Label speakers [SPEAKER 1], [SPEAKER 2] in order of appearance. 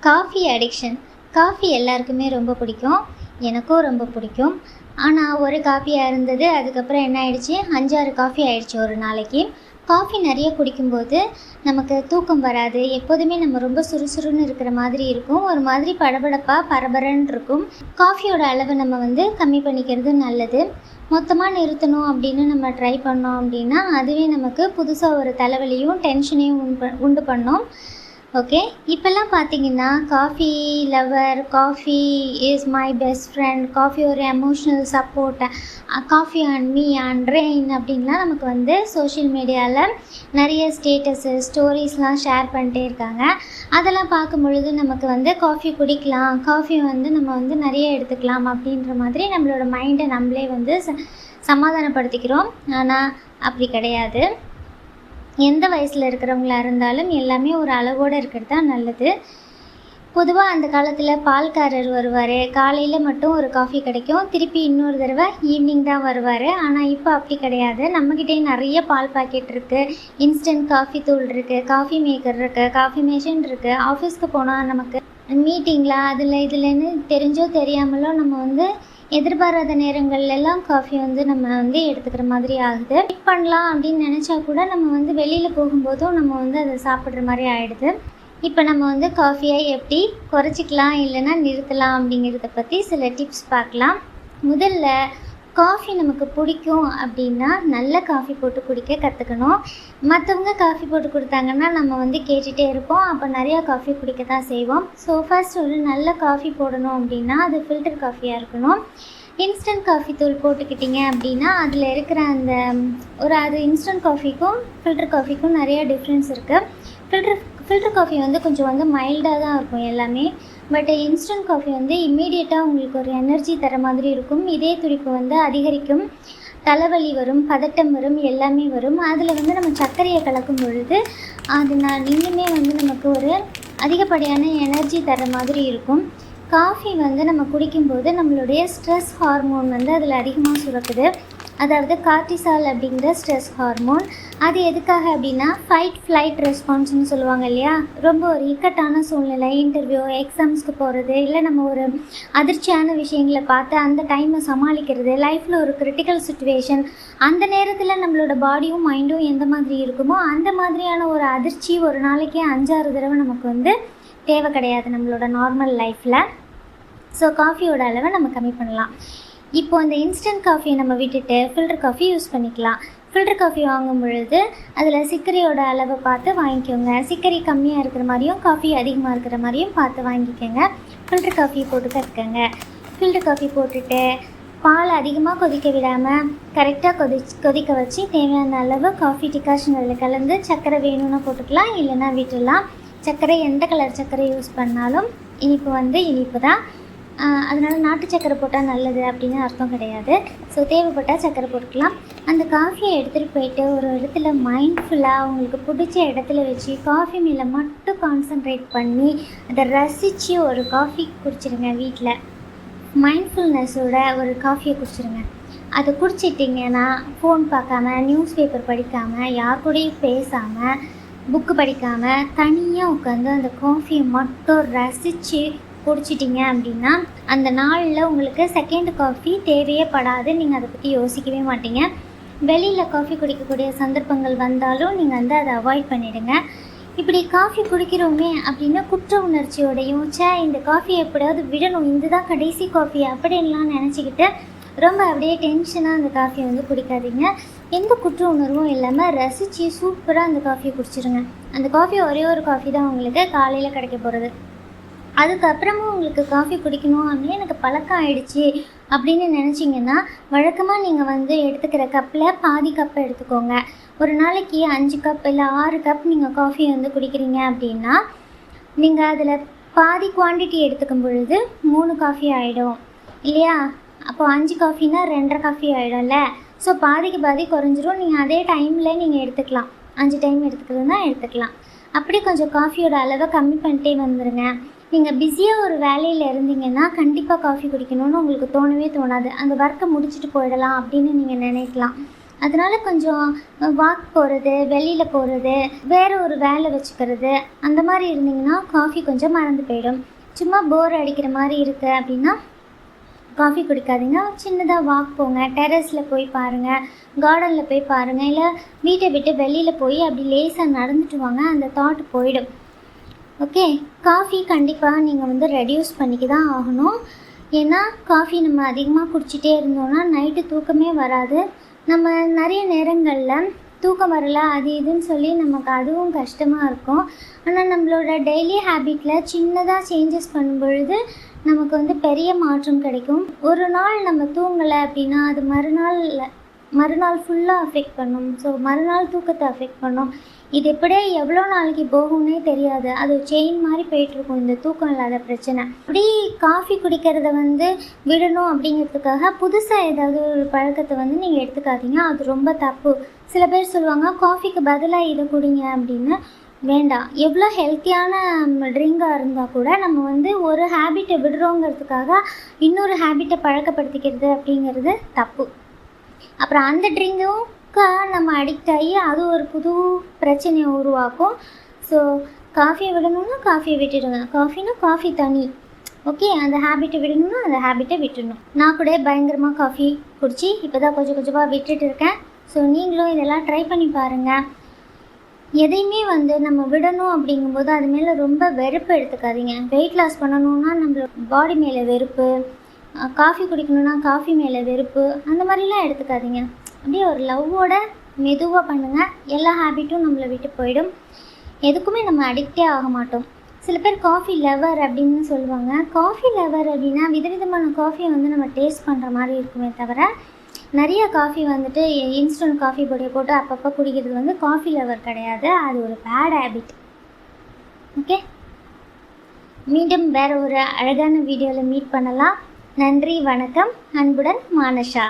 [SPEAKER 1] Coffee addiction. Coffee எல்லாருக்குமே ரொம்ப பிடிக்கும். எனக்கும் ரொம்ப பிடிக்கும். ஆனால் ஒரு காஃபியாக இருந்தது, அதுக்கப்புறம் என்ன ஆயிடுச்சு, 5, 6 காஃபி ஆயிடுச்சு ஒரு நாளைக்கு. காஃபி நிறைய குடிக்கும்போது நமக்கு தூக்கம் வராது. எப்போதுமே நம்ம ரொம்ப சுறுசுறுன்னு இருக்கிற மாதிரி இருக்கும். ஒரு மாதிரி படபடப்பாக பரபரன்னு இருக்கும். காஃபியோட அளவை நம்ம கம்மி பண்ணிக்கிறது நல்லது. மொத்தமாக நிறுத்தணும் அப்படின்னு நம்ம ட்ரை பண்ணோம் அப்படின்னா அதுவே நமக்கு புதுசாக ஒரு தலைவலியும் டென்ஷனையும் உண்டு பண்ணும். ஓகே, இப்போல்லாம் பார்த்தீங்கன்னா coffee lover, coffee is my best friend, coffee ஒரு emotional support, coffee and me and rain அப்படின்லாம் நமக்கு சோஷியல் மீடியாவில் நிறைய ஸ்டேட்டஸு ஸ்டோரிஸ்லாம் ஷேர் பண்ணிட்டே இருக்காங்க. அதெல்லாம் பார்க்கும் பொழுது நமக்கு காஃபி குடிக்கலாம், காஃபி நம்ம நிறைய எடுத்துக்கலாம் அப்படின்ற மாதிரி நம்மளோட மைண்டை நம்மளே சமாதானப்படுத்திக்கிறோம். ஆனால் அப்படி கிடையாது. எந்த வயசில் இருக்கிறவங்களா இருந்தாலும் எல்லாமே ஒரு அளவோடு இருக்கிறது தான் நல்லது. பொதுவாக அந்த காலத்தில் பால்காரர் வருவார், காலையில் மட்டும் ஒரு காஃபி கிடைக்கும், திருப்பி இன்னொரு தடவை ஈவினிங் தான் வருவார். ஆனால் இப்போ அப்படி கிடையாது. நம்மக்கிட்டே நிறைய பால் பாக்கெட் இருக்குது, இன்ஸ்டன்ட் காஃபி தூள் இருக்குது, காஃபி மேக்கர் இருக்குது, காஃபி மிஷின் இருக்குது. ஆஃபீஸ்க்கு போனால் நமக்கு மீட்டிங்கில் இதுலன்னு தெரிஞ்சோ தெரியாமலோ நம்ம எதிர்பாராத நேரங்கள்லாம் காஃபி நம்ம எடுத்துக்கிற மாதிரி ஆகுது. வெயிட் பண்ணலாம் அப்படின்னு நினச்சா கூட நம்ம வெளியில் போகும்போதும் நம்ம அதை சாப்பிட்ற மாதிரி ஆகிடுது. இப்போ நம்ம காஃபியை எப்படி குறைச்சிக்கலாம் இல்லைன்னா நிறுத்தலாம் அப்படிங்கிறத பற்றி சில டிப்ஸ் பார்க்கலாம். முதல்ல காஃபி நமக்கு பிடிக்கும் அப்படின்னா நல்ல காஃபி போட்டு குடிக்க கற்றுக்கணும். மற்றவங்க காஃபி போட்டு கொடுத்தாங்கன்னா நம்ம கேட்டுகிட்டே இருப்போம். அப்போ நிறையா காஃபி குடிக்க தான் செய்வோம். ஸோ ஃபர்ஸ்ட் ஒரு நல்ல காஃபி போடணும் அப்படின்னா அது ஃபில்டர் காஃபியாக இருக்கணும். இன்ஸ்டன்ட் காஃபி தூள் போட்டுக்கிட்டிங்க அப்படின்னா அதில் இருக்கிற அது இன்ஸ்டன்ட் காஃபிக்கும் ஃபில்டர் காஃபிக்கும் நிறையா டிஃப்ரென்ஸ் இருக்குது. ஃபில்டர் காஃபி கொஞ்சம் மைல்டாக தான் இருக்கும் எல்லாமே. பட் இன்ஸ்டன்ட் காஃபி இம்மீடியட்டாக உங்களுக்கு ஒரு எனர்ஜி தர மாதிரி இருக்கும். இதய துடிப்பு அதிகரிக்கும், தலைவலி வரும், பதட்டம் வரும், எல்லாமே வரும். அதில் நம்ம சர்க்கரையை கலக்கும் பொழுது அது இன்னுமே நமக்கு ஒரு அதிகப்படியான எனர்ஜி தர மாதிரி இருக்கும். காஃபி நம்ம குடிக்கும்போது நம்மளுடைய ஸ்ட்ரெஸ் ஹார்மோன் அதில் அதிகமாக சுரக்குது. அதாவது கார்டிசால் அப்படிங்கிற ஸ்ட்ரெஸ் ஹார்மோன். அது எதுக்காக அப்படின்னா ஃபைட் ஃப்ளைட் ரெஸ்பான்ஸ்னு சொல்லுவாங்க இல்லையா. ரொம்ப ஒரு இக்கட்டான சூழ்நிலை, இன்டர்வியூ, எக்ஸாம்ஸ்க்கு போகிறது, இல்லை நம்ம ஒரு அதிர்ச்சியான விஷயங்களை பார்த்து அந்த டைமை சமாளிக்கிறது, லைஃப்பில் ஒரு கிரிட்டிக்கல் சுச்சுவேஷன், அந்த நேரத்தில் நம்மளோட பாடியும் மைண்டும் எந்த மாதிரி இருக்குமோ அந்த மாதிரியான ஒரு அதிர்ச்சி ஒரு நாளைக்கே 5, 6 தடவை நமக்கு தேவை கிடையாது நம்மளோட நார்மல் லைஃப்பில். ஸோ காஃபியோட அளவை நம்ம கம்மி பண்ணலாம். இப்போ அந்த இன்ஸ்டன்ட் காஃபியை நம்ம விட்டுட்டு ஃபில்டர் காஃபி யூஸ் பண்ணிக்கலாம். ஃபில்டர் காஃபி வாங்கும் பொழுது அதில் சர்க்கரையோட அளவை பார்த்து வாங்கிக்கோங்க. சர்க்கரை கம்மியாக இருக்கிற மாதிரியும் காஃபி அதிகமாக இருக்கிற மாதிரியும் பார்த்து வாங்கிக்கோங்க. ஃபில்டர் காஃபி போட்டு கற்றுக்கங்க. ஃபில்டர் காஃபி போட்டுட்டு பால் அதிகமாக கொதிக்க விடாமல் கரெக்டாக கொதிக்க வச்சு தேவையான அளவு காஃபி டிகாஷன் அதில் கலந்து சர்க்கரை வேணும்னா போட்டுக்கலாம், இல்லைன்னா விட்டுடலாம். சர்க்கரை எந்த கலர் சர்க்கரை யூஸ் பண்ணாலும் இனிப்பு இனிப்பு தான். அதனால் நாட்டு சர்க்கரை போட்டால் நல்லது அப்படின்னு அர்த்தம் கிடையாது. ஸோ தேவைப்பட்டால் சர்க்கரை போட்டுக்கலாம். அந்த காஃபியை எடுத்துகிட்டு போயிட்டு ஒரு இடத்துல மைண்ட்ஃபுல்லாக உங்களுக்கு பிடிச்ச இடத்துல வச்சு காஃபி மேலே மட்டும் கான்சன்ட்ரேட் பண்ணி அதை ரசித்து ஒரு காஃபி குடிச்சிருங்க. வீட்டில் மைண்ட்ஃபுல்னஸோட ஒரு காஃபியை குடிச்சிருங்க. அதை குடிச்சிட்டிங்கன்னா ஃபோன் பார்க்காம, நியூஸ் பேப்பர் படிக்காமல், யார் கூடயும் பேசாமல், புக்கு படிக்காமல் தனியாக உட்காந்து அந்த காஃபியை மட்டும் ரசித்து குடிச்சிட்டிங்க அப்படின்னா அந்த நாளில் உங்களுக்கு செகண்ட் காஃபி தேவையே படாது. நீங்கள் அதை பற்றி யோசிக்கவே மாட்டீங்க. வெளியில் காஃபி குடிக்கக்கூடிய சந்தர்ப்பங்கள் வந்தாலும் நீங்கள் அதை அவாய்ட் பண்ணிவிடுங்க. இப்படி காஃபி குடிக்கிறோமே அப்படின்னு குற்ற உணர்ச்சியோடையும் இந்த காஃபியை எப்படியாவது விடணும், இதுதான் கடைசி காஃபி அப்படின்லாம் நினச்சிக்கிட்டு ரொம்ப அப்படியே டென்ஷனாக அந்த காஃபியை குடிக்காதீங்க. எந்த குற்ற உணர்வும் இல்லாமல் ரசித்து சூப்பராக அந்த காஃபியை குடிச்சிருங்க. அந்த காஃபி ஒரே ஒரு காஃபி தான் உங்களுக்கு காலையில் கிடைக்க போகிறது. அதுக்கப்புறமும் உங்களுக்கு காஃபி குடிக்கணும் அப்படின்னு எனக்கு பழக்கம் ஆகிடுச்சி அப்படின்னு நினச்சிங்கன்னா வழக்கமாக நீங்கள் எடுத்துக்கிற கப்பில் பாதி கப்பை எடுத்துக்கோங்க. ஒரு நாளைக்கு 5 கப் இல்லை 6 கப் நீங்கள் காஃபி குடிக்கிறீங்க அப்படின்னா நீங்கள் அதில் பாதி குவான்டிட்டி எடுத்துக்கும் பொழுது 3 காஃபி ஆகிடும் இல்லையா. அப்போது 5 காஃபின்னா 2.5 காஃபி ஆகிடும்ல. ஸோ பாதிக்கு பாதி குறைஞ்சிரும். நீங்கள் அதே டைமில் நீங்கள் எடுத்துக்கலாம். 5 டைம் எடுத்துக்கிறதுனா எடுத்துக்கலாம். அப்படி கொஞ்சம் காஃபியோட அளவை கம்மி பண்ணிட்டே வந்துடுங்க. நீங்கள் பிஸியாக ஒரு வேலையில் இருந்தீங்கன்னா கண்டிப்பாக காஃபி குடிக்கணும்னு உங்களுக்கு தோணவே தோணாது. அந்த ஒர்க்கை முடிச்சுட்டு போயிடலாம் அப்படின்னு நீங்கள் நினைக்கலாம். அதனால் கொஞ்சம் வாக் போகிறது, வெளியில் போகிறது, வேறு ஒரு வேலை வச்சுக்கிறது அந்த மாதிரி இருந்தீங்கன்னா காஃபி கொஞ்சம் மறந்து போயிடும். சும்மா போர் அடிக்கிற மாதிரி இருக்குது அப்படின்னா காஃபி குடிக்காதீங்க. சின்னதாக வாக் போங்க, டெரஸில் போய் பாருங்கள், கார்டனில் போய் பாருங்கள், இல்லை வீட்டை விட்டு வெளியில் போய் அப்படி லேசாக நடந்துட்டு வாங்க, அந்த தாட் போயிடும். ஓகே, காஃபி கண்டிப்பாக நீங்கள் ரெடியூஸ் பண்ணிக்க தான் ஆகணும். ஏன்னா காஃபி நம்ம அதிகமாக குடிச்சிட்டே இருந்தோம்னா நைட்டு தூக்கமே வராது. நம்ம நிறைய நேரங்களில் தூக்கம் வரல அது இதுன்னு சொல்லி நமக்கு அதுவும் கஷ்டமாக இருக்கும். ஆனால் நம்மளோட டெய்லி ஹேபிட்டில் சின்னதாக சேஞ்சஸ் பண்ணும்பொழுது நமக்கு பெரிய மாற்றம் கிடைக்கும். ஒரு நாள் நம்ம தூங்கலை அப்படின்னா அது மறுநாள் ஃபுல்லாக அஃபெக்ட் பண்ணும். ஸோ மறுநாள் தூக்கத்தை அஃபெக்ட் பண்ணும். இது எப்படியே எவ்வளோ நாளைக்கு போகும்னே தெரியாது. அது செயின் மாதிரி போயிட்டுருக்கும் இந்த தூக்கம் இல்லாத பிரச்சனை. அப்படி காஃபி குடிக்கிறத விடணும் அப்படிங்கிறதுக்காக புதுசாக ஏதாவது ஒரு பழக்கத்தை நீங்கள் எடுத்துக்காதீங்க. அது ரொம்ப தப்பு. சில பேர் சொல்லுவாங்க காஃபிக்கு பதிலாக இதை குடிங்க அப்படின்னு. வேண்டாம். எவ்வளோ ஹெல்த்தியான ட்ரிங்காக இருந்தால் கூட நம்ம ஒரு ஹேபிட்டை விடுறோங்கிறதுக்காக இன்னொரு ஹேபிட்டை பழக்கப்படுத்திக்கிறது அப்படிங்கிறது தப்பு. அப்புறம் அந்த ட்ரிங்கும் நம்ம அடிக்ட் ஆகி அது ஒரு புது பிரச்சனையை உருவாக்கும். ஸோ காஃபியை விடணும்னா காஃபியை விட்டுடுங்க. காஃபின்னா காஃபி தனி. ஓகே, அந்த ஹேபிட்டை விடணும்னா அந்த ஹேபிட்டை விட்டுடணும். நான் கூட பயங்கரமாக காஃபி குடித்து இப்போ தான் கொஞ்சம் கொஞ்சமாக விட்டுட்டு இருக்கேன். ஸோ நீங்களும் இதெல்லாம் ட்ரை பண்ணி பாருங்கள். எதையுமே நம்ம விடணும் அப்படிங்கும்போது அது மேலே ரொம்ப வெறுப்பு எடுத்துக்காதீங்க. வெயிட் லாஸ் பண்ணணுன்னா நம்மளோட பாடி மேலே வெறுப்பு, காஃபி குடிக்கணுன்னா காஃபி மேலே வெறுப்பு, அந்த மாதிரிலாம் எடுத்துக்காதீங்க. அப்படியே ஒரு லவ்வோட மெதுவாக பண்ணுங்கள். எல்லா ஹேபிட்டும் நம்மளை விட்டு போயிடும். எதுக்குமே நம்ம அடிக்டே ஆக மாட்டோம். சில பேர் காஃபி லவர் அப்படின்னு சொல்லுவாங்க. காஃபி லவர் அப்படின்னா விதவிதமான காஃபியை நம்ம டேஸ்ட் பண்ணுற மாதிரி இருக்குமே தவிர நிறைய காஃபி இன்ஸ்டன்ட் காஃபி பொடியை போட்டு அப்பப்போ குடிக்கிறது காஃபி லவர் கிடையாது. அது ஒரு பேட் ஹேபிட். ஓகே, மீண்டும் வேறு ஒரு அழகான வீடியோவில் மீட் பண்ணலாம். நன்றி, வணக்கம். அன்புடன் மானஷா.